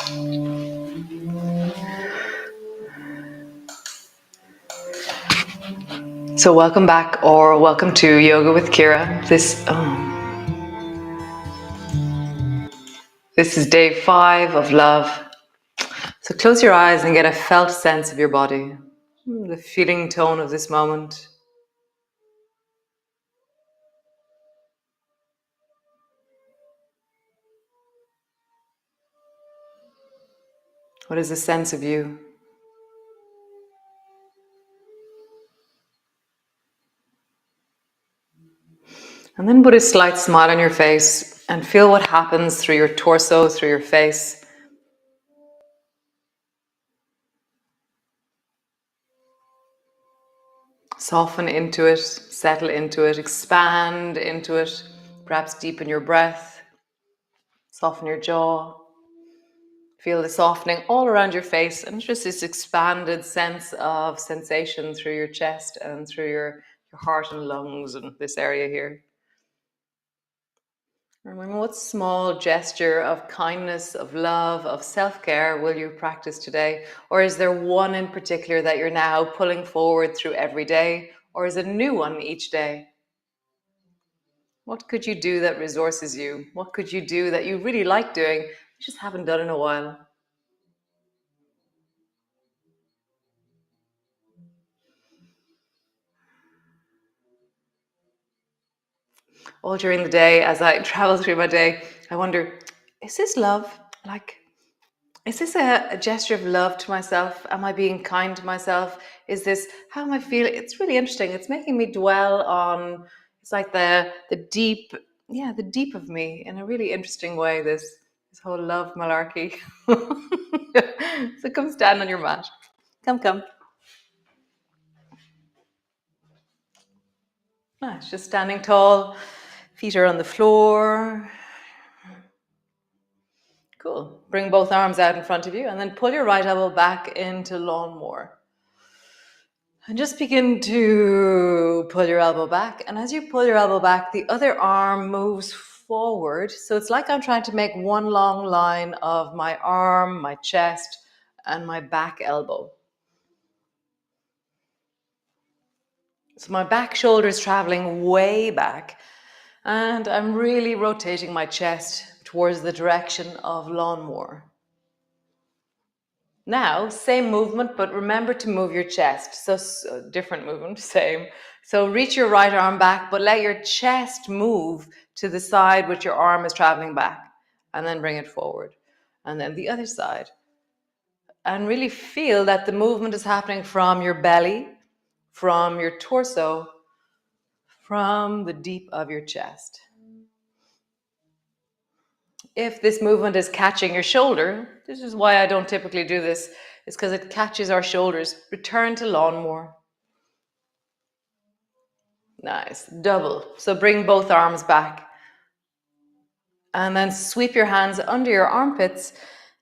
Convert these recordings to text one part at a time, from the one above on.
So welcome back, or welcome to Yoga with Ciara. This is day 5 of love. So close your eyes and get a felt sense of your body, the feeling tone of this moment. What is the sense of you? And then put a slight smile on your face and feel what happens through your torso, through your face. Soften into it, settle into it, expand into it, perhaps deepen your breath, soften your jaw. Feel the softening all around your face and just this expanded sense of sensation through your chest and through your heart and lungs and this area here. Remember, what small gesture of kindness, of love, of self-care will you practice today? Or is there one in particular that you're now pulling forward through every day? Or is it a new one each day? What could you do that resources you? What could you do that you really like doing, you just haven't done in a while? All during the day, as I travel through my day, I wonder, is this love? Like, is this a gesture of love to myself? Am I being kind to myself? Is this, how am I feeling? It's really interesting. It's making me dwell on, it's like the deep, the deep of me in a really interesting way, this whole love malarkey. So come stand on your mat. Come. Nice, just standing tall, feet are on the floor. Cool. Bring both arms out in front of you and then pull your right elbow back into lawnmower. And just begin to pull your elbow back. And as you pull your elbow back, the other arm moves forward. So it's like I'm trying to make one long line of my arm, my chest, and my back elbow. So my back shoulder is traveling way back. And I'm really rotating my chest towards the direction of lawnmower. Now, same movement, but remember to move your chest. So different movement, same. So reach your right arm back, but let your chest move to the side which your arm is traveling back. And then bring it forward. And then the other side. And really feel that the movement is happening from your belly, from your torso, from the deep of your chest. If this movement is catching your shoulder, this is why I don't typically do this, is because it catches our shoulders. Return to lawnmower. Nice, double. So bring both arms back. And then sweep your hands under your armpits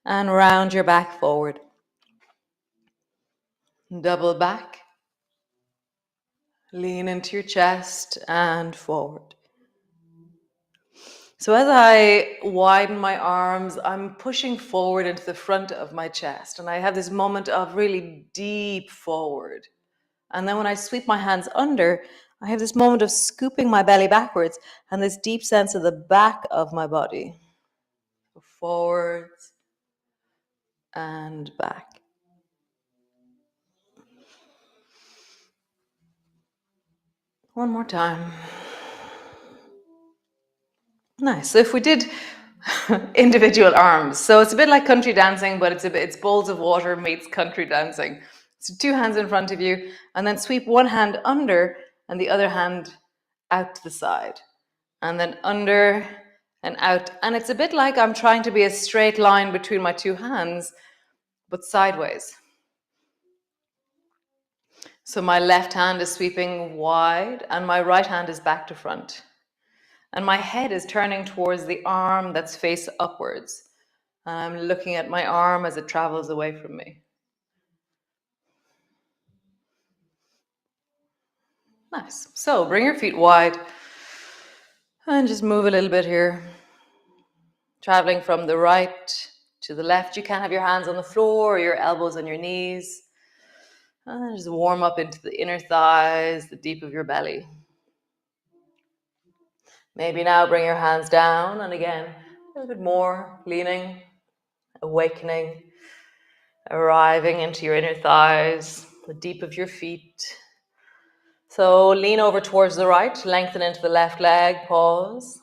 and round your back forward. Double back. Lean into your chest and forward. So as I widen my arms, I'm pushing forward into the front of my chest. And I have this moment of really deep forward. And then when I sweep my hands under, I have this moment of scooping my belly backwards and this deep sense of the back of my body. Forwards and back. One more time. Nice. So if we did individual arms, so it's a bit like country dancing, but it's bowls of water meets country dancing. So 2 hands in front of you, and then sweep one hand under and the other hand out to the side. And then under and out. And it's a bit like I'm trying to be a straight line between my 2 hands, but sideways. So my left hand is sweeping wide and my right hand is back to front. And my head is turning towards the arm that's face upwards. And I'm looking at my arm as it travels away from me. Nice. So bring your feet wide and just move a little bit here. Traveling from the right To the left, you can have your hands on the floor or your elbows on your knees. And just warm up into the inner thighs, the deep of your belly. Maybe now bring your hands down, and again, a little bit more, leaning, awakening, arriving into your inner thighs, the deep of your feet. So lean over towards the right, lengthen into the left leg, pause.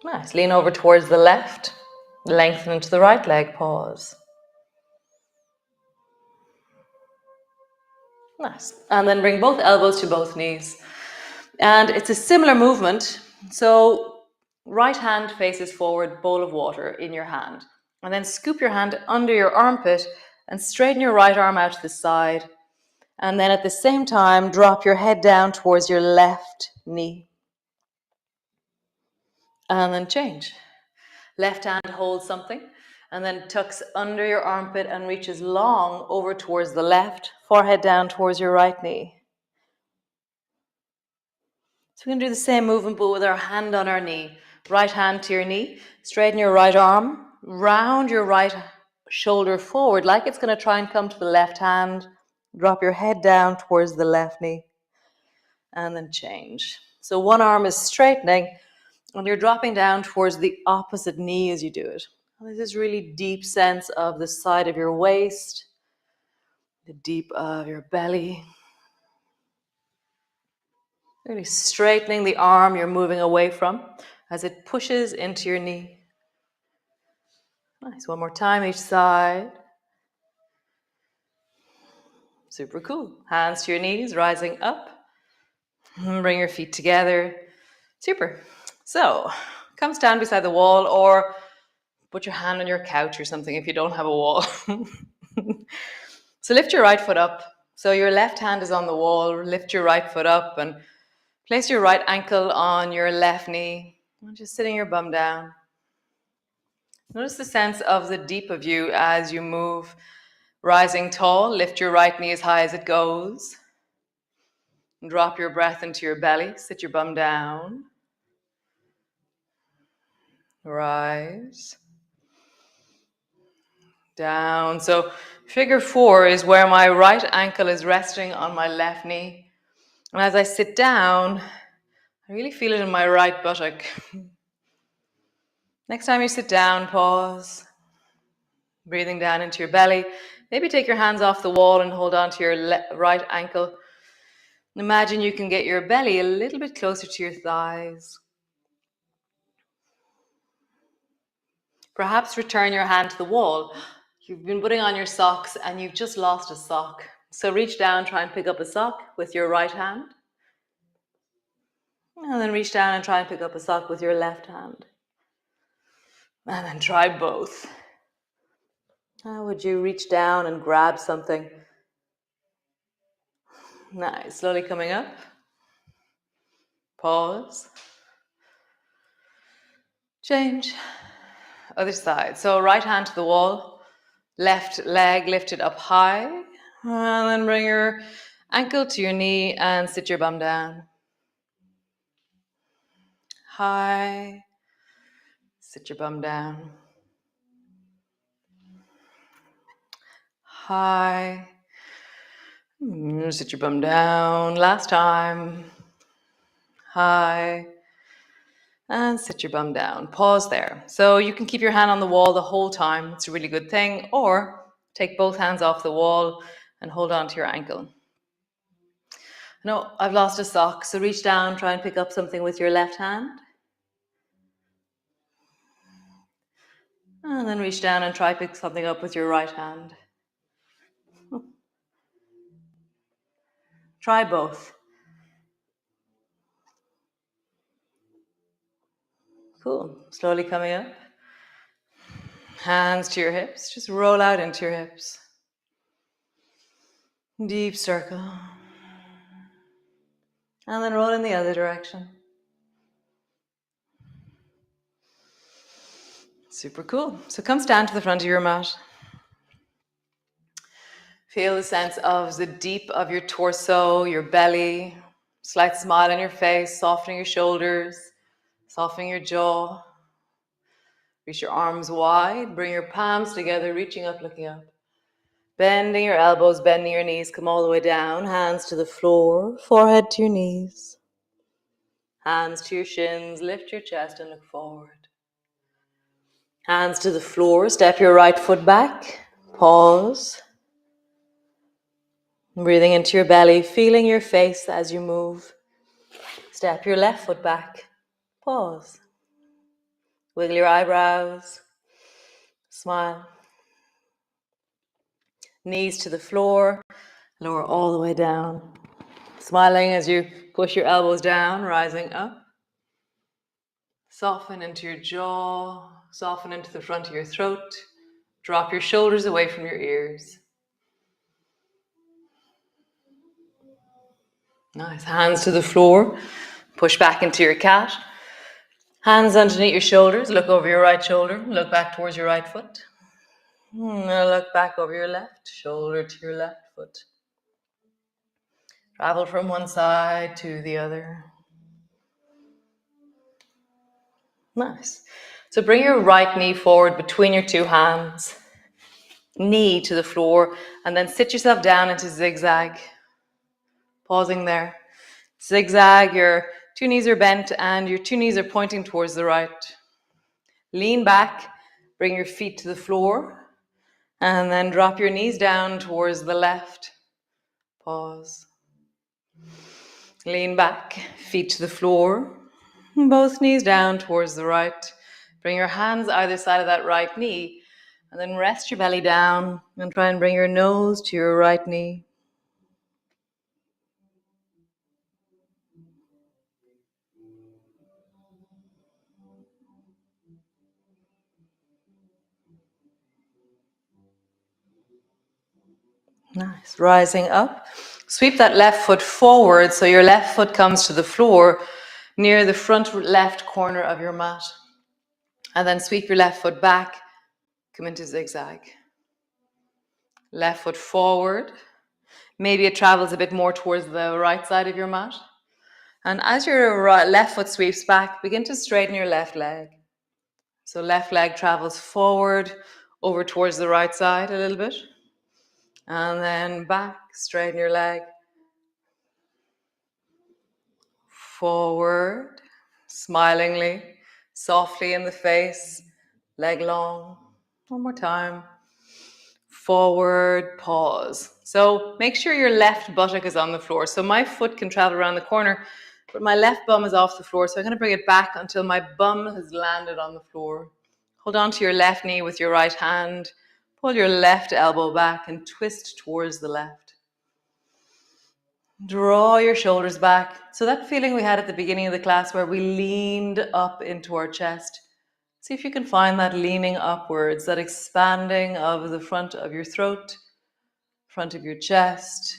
Nice, lean over towards the left, lengthen into the right leg, pause. Nice, and then bring both elbows to both knees. And it's a similar movement. So right hand faces forward, bowl of water in your hand. And then scoop your hand under your armpit and straighten your right arm out to the side. And then at the same time, drop your head down towards your left knee. And then change. Left hand holds something and then tucks under your armpit and reaches long over towards the left, forehead down towards your right knee. So we're going to do the same movement but with our hand on our knee. Right hand to your knee, straighten your right arm, round your right shoulder forward like it's going to try and come to the left hand. Drop your head down towards the left knee and then change. So one arm is straightening and you're dropping down towards the opposite knee as you do it. And there's this really deep sense of the side of your waist, the deep of your belly. Really straightening the arm you're moving away from as it pushes into your knee. Nice. One more time each side. Super cool. Hands to your knees, rising up. Bring your feet together. Super. So come stand beside the wall or put your hand on your couch or something if you don't have a wall. So lift your right foot up. So your left hand is on the wall. Lift your right foot up and place your right ankle on your left knee. And just sitting your bum down. Notice the sense of the deep of you as you move. Rising tall, lift your right knee as high as it goes. Drop your breath into your belly. Sit your bum down. Rise. Down. So figure 4 is where my right ankle is resting on my left knee. And as I sit down, I really feel it in my right buttock. Next time you sit down, pause. Breathing down into your belly. Maybe take your hands off the wall and hold on to your right ankle. Imagine you can get your belly a little bit closer to your thighs. Perhaps return your hand to the wall. You've been putting on your socks and you've just lost a sock. So reach down, try and pick up a sock with your right hand. And then reach down and try and pick up a sock with your left hand. And then try both. How would you reach down and grab something? Nice. Slowly coming up. Pause. Change. Other side. So right hand to the wall. Left leg lifted up high. And then bring your ankle to your knee and sit your bum down. High. Sit your bum down. High. Sit your bum down. Last time. High. And sit your bum down. Pause there. So you can keep your hand on the wall the whole time. It's a really good thing. Or take both hands off the wall and hold on to your ankle. No, I've lost a sock. So reach down, try and pick up something with your left hand. And then reach down and try pick something up with your right hand. Try both. Cool. Slowly coming up. Hands to your hips. Just roll out into your hips. Deep circle. And then roll in the other direction. Super cool. So come stand to the front of your mat. Feel the sense of the deep of your torso, your belly, Slight smile on your face, softening your shoulders, softening your jaw. Reach your arms wide, bring your palms together, reaching up, looking up. Bending your elbows, bending your knees, come all the way down. Hands to the floor, forehead to your knees. Hands to your shins, lift your chest and look forward. Hands to the floor, step your right foot back. Pause. Breathing into your belly, feeling your face as you move. Step your left foot back. Pause. Wiggle your eyebrows. Smile. Knees to the floor, lower all the way down. Smiling as you push your elbows down, rising up. Soften into your jaw, soften into the front of your throat. Drop your shoulders away from your ears. Nice. Hands to the floor. Push back into your cat. Hands underneath your shoulders. Look over your right shoulder. Look back towards your right foot. Now look back over your left shoulder to your left foot. Travel from one side to the other. Nice. So bring your right knee forward between your two hands. Knee to the floor. And then sit yourself down into zigzag. Pausing there. Zigzag, your two knees are bent and your two knees are pointing towards the right. Lean back, bring your feet to the floor, and then drop your knees down towards the left. Pause. Lean back, feet to the floor, both knees down towards the right. Bring your hands either side of that right knee, and then rest your belly down and try and bring your nose to your right knee. Nice. Rising up. Sweep that left foot forward so your left foot comes to the floor near the front left corner of your mat. And then sweep your left foot back. Come into zigzag. Left foot forward. Maybe it travels a bit more towards the right side of your mat. And as your left foot sweeps back, begin to straighten your left leg. So left leg travels forward over towards the right side a little bit. And then back, straighten your leg. Forward, smilingly, softly in the face, leg long. One more time. Forward, pause. So make sure your left buttock is on the floor. So my foot can travel around the corner, but my left bum is off the floor. So I'm going to bring it back until my bum has landed on the floor. Hold on to your left knee with your right hand. Pull your left elbow back and twist towards the left. Draw your shoulders back. So that feeling we had at the beginning of the class where we leaned up into our chest. See if you can find that leaning upwards, that expanding of the front of your throat, front of your chest,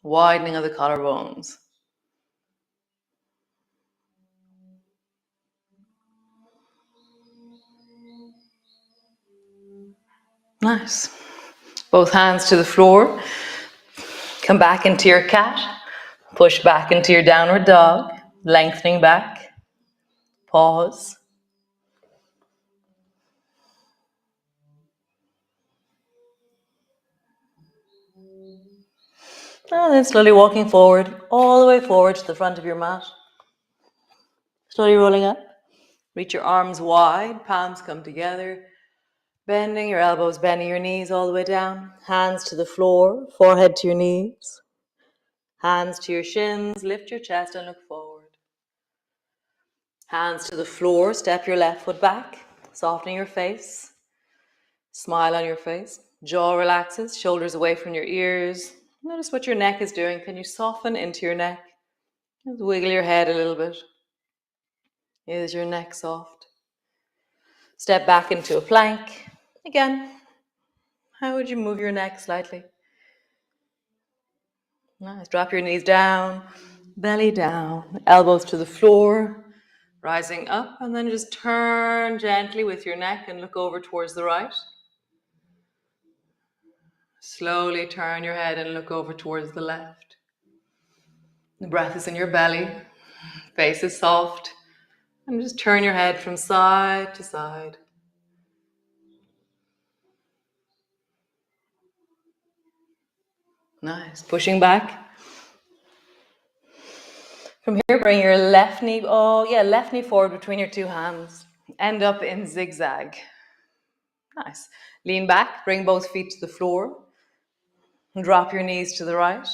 widening of the collarbones. Nice. Both hands to the floor. Come back into your cat. Push back into your downward dog, lengthening back. Pause. And then slowly walking forward, all the way forward to the front of your mat. Slowly rolling up. Reach your arms wide, palms come together. Bending your elbows, bending your knees all the way down. Hands to the floor, forehead to your knees. Hands to your shins, lift your chest and look forward. Hands to the floor, step your left foot back, softening your face. Smile on your face. Jaw relaxes, shoulders away from your ears. Notice what your neck is doing. Can you soften into your neck? Just wiggle your head a little bit. Is your neck soft? Step back into a plank. Again, how would you move your neck slightly? Nice. Drop your knees down, belly down, elbows to the floor, rising up, and then just turn gently with your neck and look over towards the right. Slowly turn your head and look over towards the left. The breath is in your belly, face is soft, and just turn your head from side to side. Nice. Pushing back. From here, bring your left knee, left knee forward between your two hands. End up in zigzag. Nice. Lean back, bring both feet to the floor. Drop your knees to the right.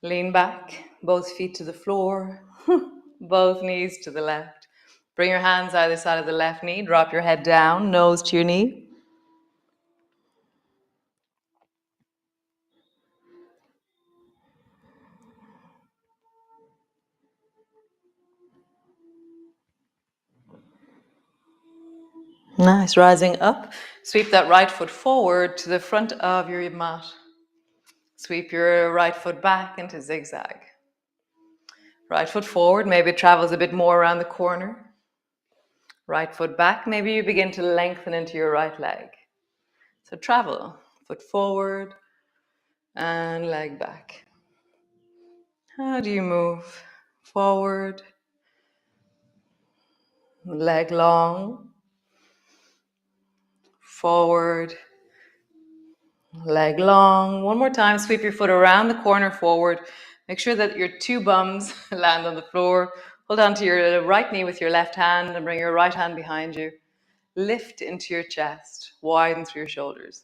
Lean back, both feet to the floor, both knees to the left. Bring your hands either side of the left knee. Drop your head down, nose to your knee. Nice. Rising up. Sweep that right foot forward to the front of your mat. Sweep your right foot back into zigzag. Right foot forward. Maybe it travels a bit more around the corner. Right foot back. Maybe you begin to lengthen into your right leg. So travel. Foot forward and leg back. How do you move? Forward, leg long, forward, leg long. One more time, sweep your foot around the corner forward. Make sure that your two bums land on the floor. Hold on to your right knee with your left hand and bring your right hand behind you. Lift into your chest, widen through your shoulders.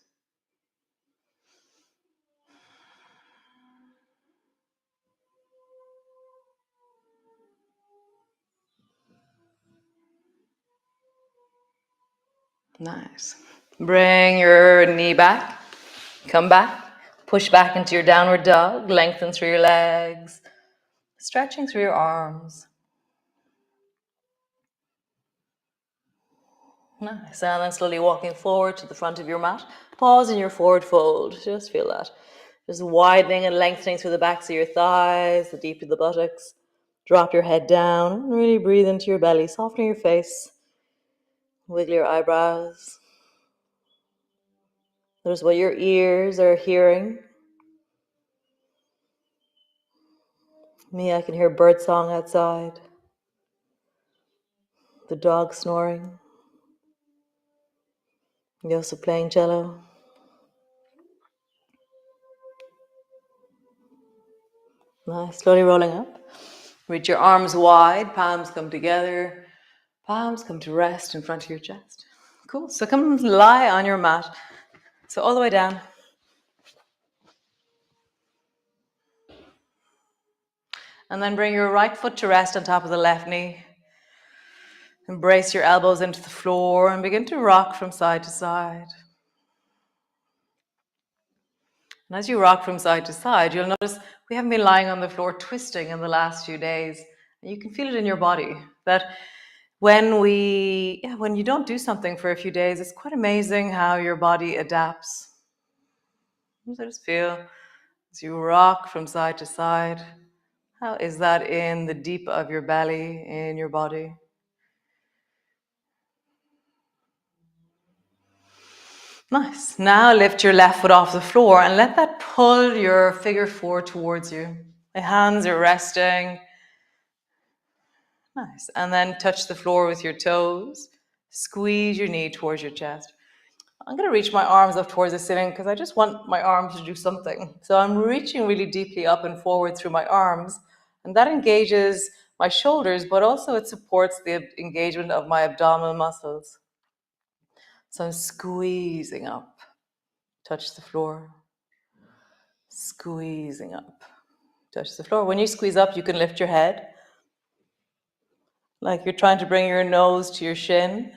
Nice. Bring your knee back. Come back. Push back into your downward dog. Lengthen through your legs. Stretching through your arms. Nice. And then slowly walking forward to the front of your mat. Pause in your forward fold. Just feel that. Just widening and lengthening through the backs of your thighs, the deep of the buttocks. Drop your head down and really breathe into your belly. Soften your face. Wiggle your eyebrows. Notice what your ears are hearing. Me, I can hear birdsong outside. The dog snoring. Yosa playing cello. Nice. Slowly rolling up. Reach your arms wide. Palms come together. Palms come to rest in front of your chest. Cool. So come lie on your mat. So all the way down. And then bring your right foot to rest on top of the left knee. Embrace your elbows into the floor and begin to rock from side to side. And as you rock from side to side, you'll notice we haven't been lying on the floor twisting in the last few days. And you can feel it in your body that when you don't do something for a few days, it's quite amazing how your body adapts. So just feel as you rock from side to side. How is that in the deep of your belly, in your body? Nice. Now lift your left foot off the floor and let that pull your figure four towards you. The hands are resting. Nice. And then touch the floor with your toes. Squeeze your knee towards your chest. I'm going to reach my arms up towards the ceiling because I just want my arms to do something. So I'm reaching really deeply up and forward through my arms. And that engages my shoulders, but also it supports the engagement of my abdominal muscles. So I'm squeezing up. Touch the floor. Squeezing up. Touch the floor. When you squeeze up, you can lift your head. Like you're trying to bring your nose to your shin.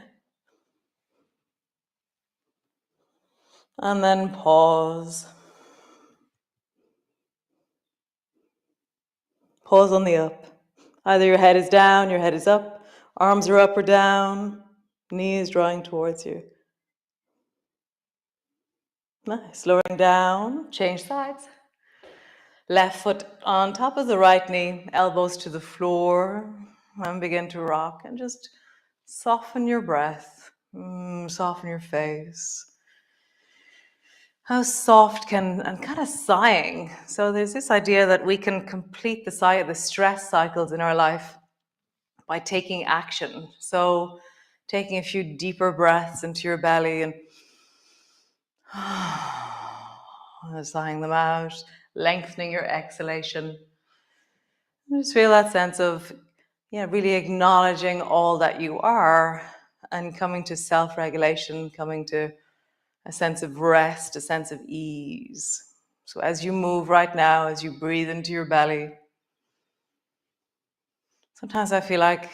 And then pause. Pause on the up. Either your head is down, your head is up, arms are up or down, knees drawing towards you. Nice. Lowering down, change sides. Left foot on top of the right knee, elbows to the floor, and begin to rock and just soften your breath, soften your face. how soft can, and kind of sighing. So there's this idea that we can complete the stress cycles in our life by taking action. So taking a few deeper breaths into your belly and sighing them out, lengthening your exhalation. And just feel that sense of, yeah, really acknowledging all that you are and coming to self-regulation, coming to a sense of rest, a sense of ease. So as you move right now, as you breathe into your belly, sometimes I feel like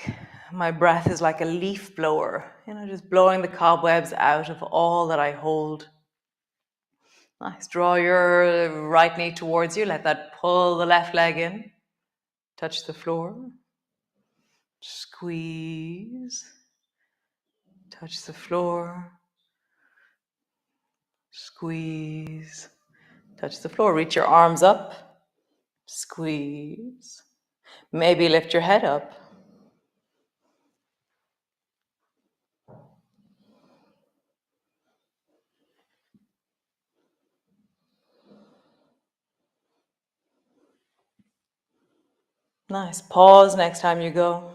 my breath is like a leaf blower, just blowing the cobwebs out of all that I hold. Nice. Draw your right knee towards you. Let that pull the left leg in. Touch the floor. Squeeze. Touch the floor. Squeeze. Touch the floor. Reach your arms up. Squeeze. Maybe lift your head up. Nice. Pause next time you go.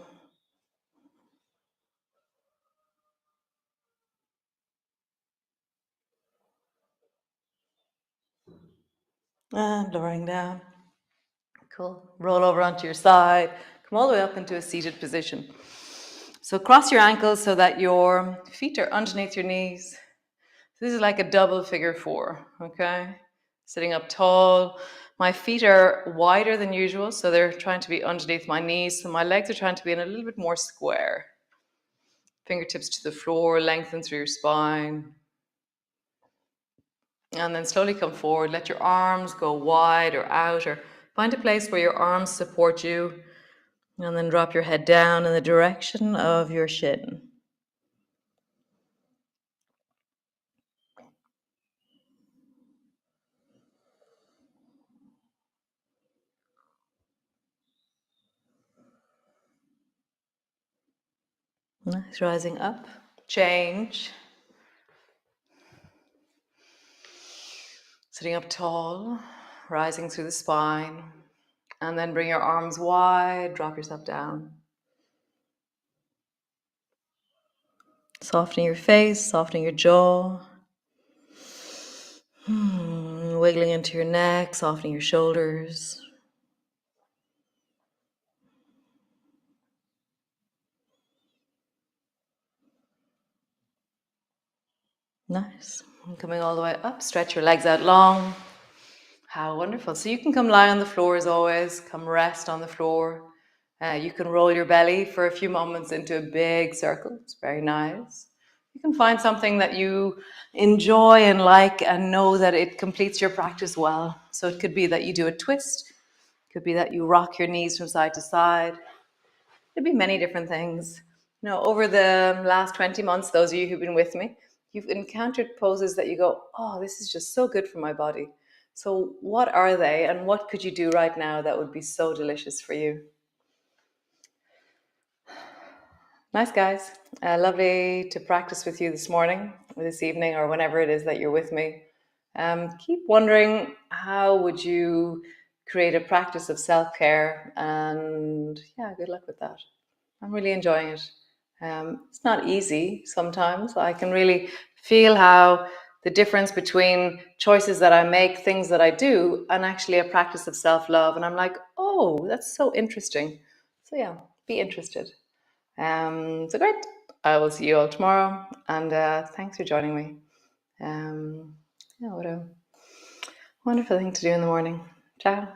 And lowering down. Cool. Roll over onto your side. Come all the way up into a seated position. So cross your ankles so that your feet are underneath your knees. This is like a double figure four, okay? Sitting up tall. My feet are wider than usual, so they're trying to be underneath my knees. So my legs are trying to be in a little bit more square. Fingertips to the floor, lengthen through your spine. And then slowly come forward. Let your arms go wide or out, or find a place where your arms support you. And then drop your head down in the direction of your shin. Nice. Rising up. Change. Sitting up tall, rising through the spine. And then bring your arms wide, drop yourself down. Softening your face, softening your jaw. Wiggling into your neck, softening your shoulders. Nice. And coming all the way up, stretch your legs out long. How wonderful. So you can come lie on the floor as always, come rest on the floor. You can roll your belly for a few moments into a big circle. It's very nice. You can find something that you enjoy and like and know that it completes your practice well. So it could be that you do a twist. It could be that you rock your knees from side to side. There'd be many different things. Over the last 20 months, those of you who've been with me, you've encountered poses that you go, oh, this is just so good for my body. So what are they, and what could you do right now that would be so delicious for you? Nice, guys. Lovely to practice with you this morning, or this evening, or whenever it is that you're with me. Keep wondering, how would you create a practice of self-care? And yeah, good luck with that. I'm really enjoying it. It's not easy sometimes. I can really feel how the difference between choices that I make, things that I do, and actually a practice of self-love. And I'm like, oh, that's so interesting. So yeah, be interested. So great. I will see you all tomorrow. And thanks for joining me. Yeah, what a wonderful thing to do in the morning. Ciao.